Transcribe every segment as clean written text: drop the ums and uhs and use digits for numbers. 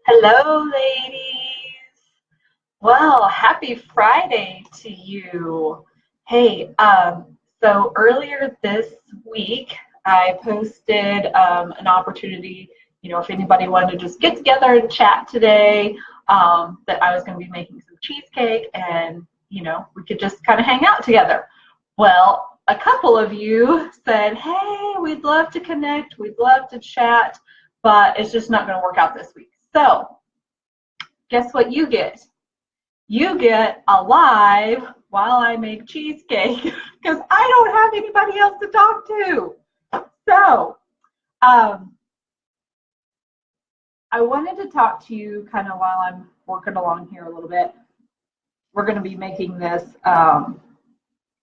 Hello, ladies. Well, happy Friday to you. Hey, so earlier this week, I posted an opportunity, if anybody wanted to just get together and chat today, that I was going to be making some cheesecake and, we could just kind of hang out together. Well, a couple of you said, hey, we'd love to connect, we'd love to chat, but it's just not going to work out this week. So, guess what you get? You get a live while I make cheesecake because I don't have anybody else to talk to. So, I wanted to talk to you kind of while I'm working along here a little bit. We're going to be making this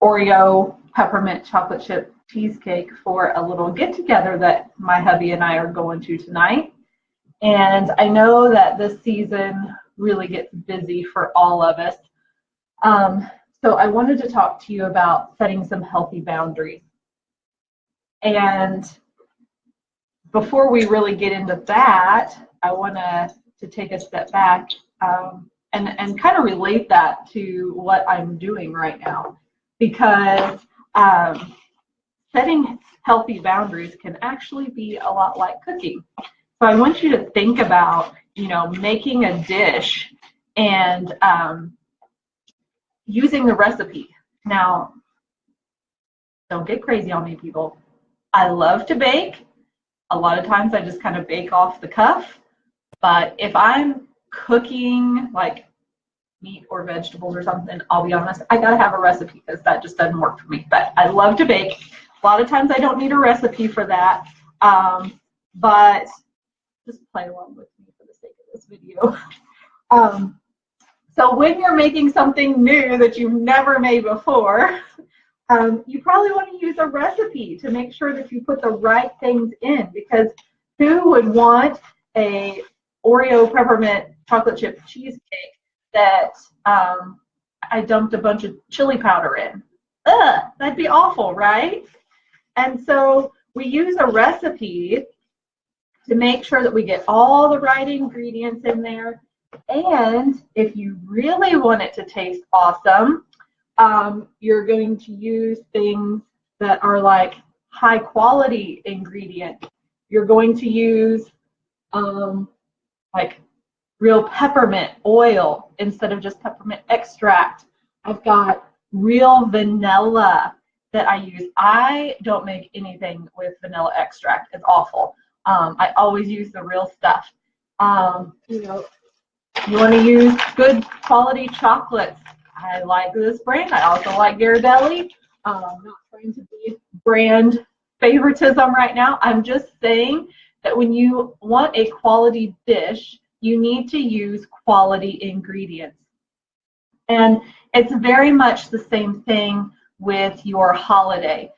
Oreo peppermint chocolate chip cheesecake for a little get together that my hubby and I are going to tonight. And I know that this season really gets busy for all of us. So I wanted to talk to you about setting some healthy boundaries. And before we really get into that, I want to take a step back and kind of relate that to what I'm doing right now. Because setting healthy boundaries can actually be a lot like cooking. So I want you to think about, making a dish and using the recipe. Now, don't get crazy on me, people. I love to bake. A lot of times I just kind of bake off the cuff. But if I'm cooking like meat or vegetables or something, I'll be honest, I gotta have a recipe because that just doesn't work for me. But I love to bake. A lot of times I don't need a recipe for that. But just play along with me for the sake of this video. So when you're making something new that you've never made before, you probably want to use a recipe to make sure that you put the right things in, because who would want a Oreo peppermint chocolate chip cheesecake that I dumped a bunch of chili powder in? Ugh, that'd be awful, right? And so we use a recipe to make sure that we get all the right ingredients in there. And if you really want it to taste awesome, you're going to use things that are like high quality ingredients. You're going to use like real peppermint oil instead of just peppermint extract. I've got real vanilla that I use. I don't make anything with vanilla extract. It's awful. I always use the real stuff. You want to use good quality chocolates. I like this brand. I also like Ghirardelli. I'm not trying to be brand favoritism right now. I'm just saying that when you want a quality dish, you need to use quality ingredients. And it's very much the same thing with your holiday.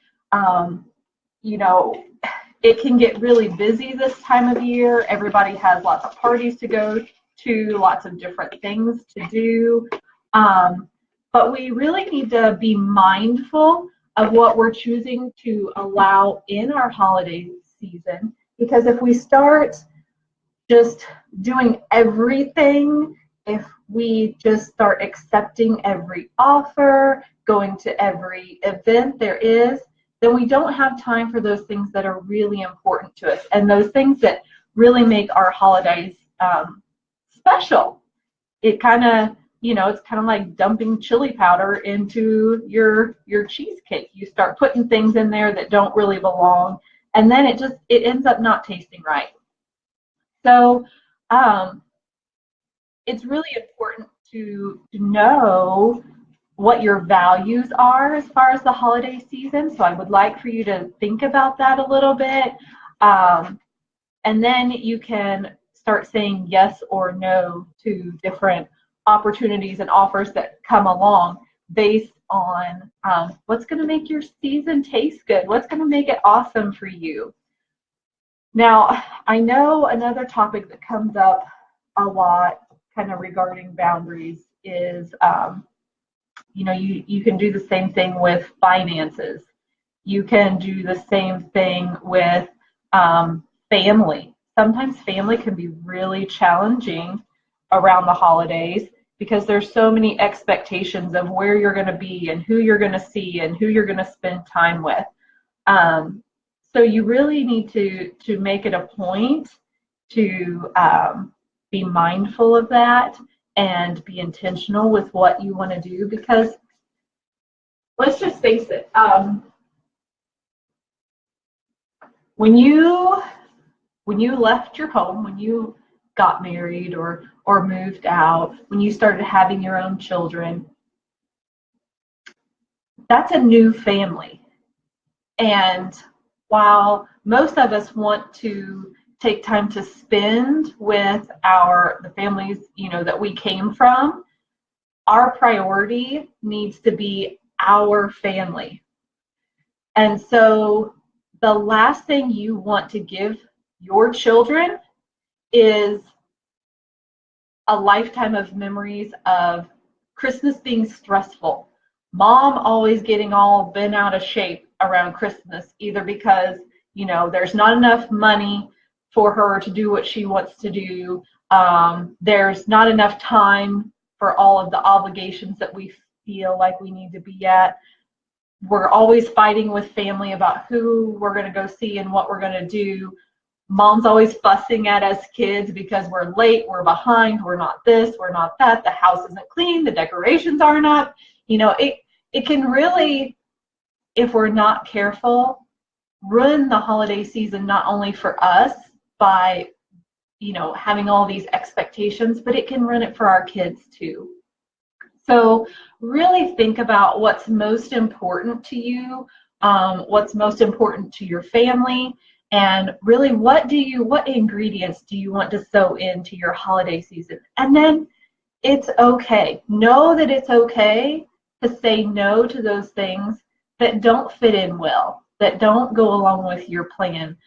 It can get really busy this time of year. Everybody has lots of parties to go to, lots of different things to do. But we really need to be mindful of what we're choosing to allow in our holiday season, because if we start just doing everything, if we just start accepting every offer, going to every event there is, then we don't have time for those things that are really important to us and those things that really make our holidays special. It kind of, it's kind of like dumping chili powder into your cheesecake. You start putting things in there that don't really belong, and then it ends up not tasting right. So it's really important to know what your values are as far as the holiday season. So I would like for you to think about that a little bit. And then you can start saying yes or no to different opportunities and offers that come along based on what's going to make your season taste good, what's going to make it awesome for you. Now, I know another topic that comes up a lot kind of regarding boundaries is you can do the same thing with finances. You can do the same thing with family. sometimes family can be really challenging around the holidays because there's so many expectations of where you're going to be and who you're going to see and who you're going to spend time with. So you really need to make it a point to be mindful of that and be intentional with what you want to do, because let's just face it, when you left your home, when you got married or moved out, when you started having your own children, that's a new family. And while most of us want to take time to spend with the families, that we came from, our priority needs to be our family. And so the last thing you want to give your children is a lifetime of memories of Christmas being stressful, mom always getting all bent out of shape around Christmas, either because there's not enough money for her to do what she wants to do, there's not enough time for all of the obligations that we feel like we need to be at. We're always fighting with family about who we're going to go see and what we're going to do. Mom's always fussing at us kids because we're late, we're behind, we're not this, we're not that, the house isn't clean, the decorations aren't up. It can really, if we're not careful, ruin the holiday season, not only for us by having all these expectations, but it can ruin it for our kids too. So really think about what's most important to you, what's most important to your family, and really what ingredients do you want to sew into your holiday season. And then it's okay. Know that it's okay to say no to those things that don't fit in well, that don't go along with your plan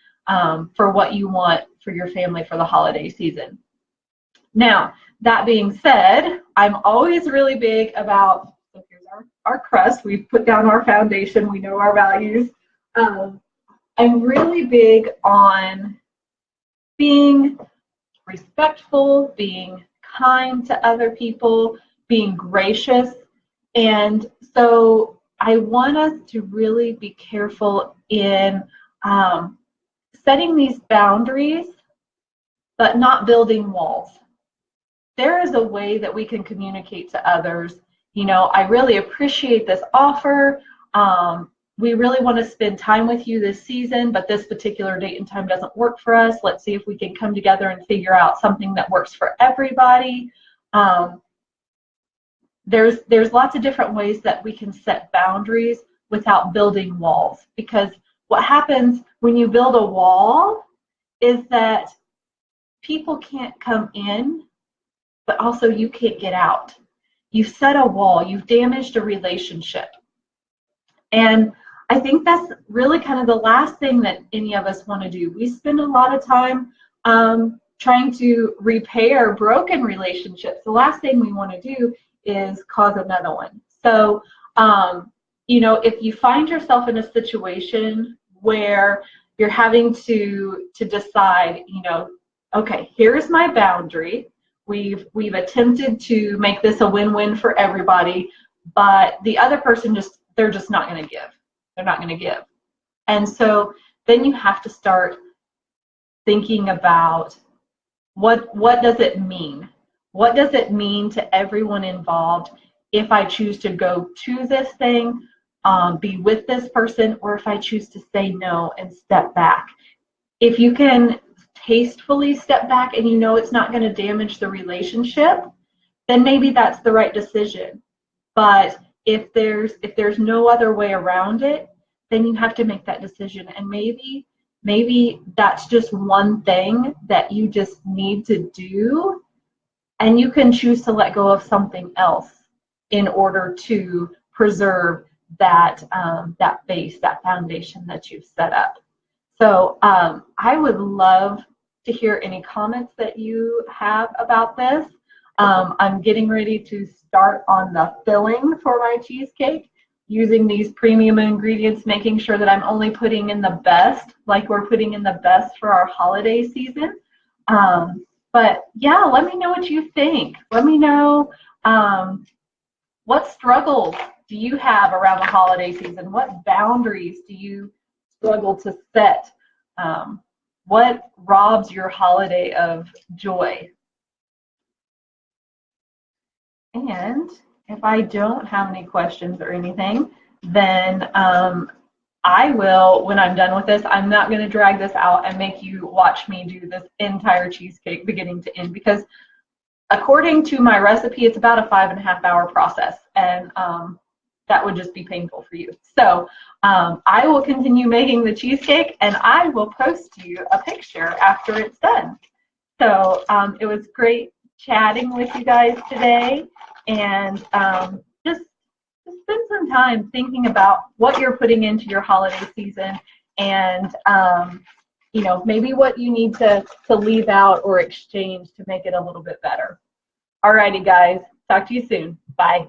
for what you want for your family for the holiday season. Now, that being said, I'm always really big about, so here's our crust. We've put down our foundation. We know our values. I'm really big on being respectful, being kind to other people, being gracious. And so I want us to really be careful in setting these boundaries, but not building walls. There is a way that we can communicate to others, I really appreciate this offer. We really want to spend time with you this season, but this particular date and time doesn't work for us. Let's see if we can come together and figure out something that works for everybody. There's lots of different ways that we can set boundaries without building walls, because what happens when you build a wall is that people can't come in, but also you can't get out. You've set a wall, you've damaged a relationship. And I think that's really kind of the last thing that any of us want to do. We spend a lot of time trying to repair broken relationships. The last thing we want to do is cause another one. So, if you find yourself in a situation where you're having to decide, okay, here's my boundary. We've attempted to make this a win-win for everybody, but the other person they're just not going to give. They're not going to give. And so then you have to start thinking about what does it mean? What does it mean to everyone involved if I choose to go to this thing, be with this person, or if I choose to say no and step back? If you can tastefully step back and it's not going to damage the relationship, then maybe that's the right decision. But if there's no other way around it, then you have to make that decision. And maybe that's just one thing that you just need to do, and you can choose to let go of something else in order to preserve that base, that foundation that you've set up. So I would love to hear any comments that you have about this. I'm getting ready to start on the filling for my cheesecake. using these premium ingredients, making sure that I'm only putting in the best, like we're putting in the best for our holiday season. But yeah, let me know what you think. Let me know what struggles do you have around the holiday season? What boundaries do you struggle to set? What robs your holiday of joy? And if I don't have any questions or anything, then I will, when I'm done with this, I'm not going to drag this out and make you watch me do this entire cheesecake beginning to end, because according to my recipe, it's about a 5.5-hour process, and that would just be painful for you. So I will continue making the cheesecake, and I will post you a picture after it's done. So it was great chatting with you guys today, and just spend some time thinking about what you're putting into your holiday season, and you know, maybe what you need to leave out or exchange to make it a little bit better. Alrighty, guys. Talk to you soon. Bye.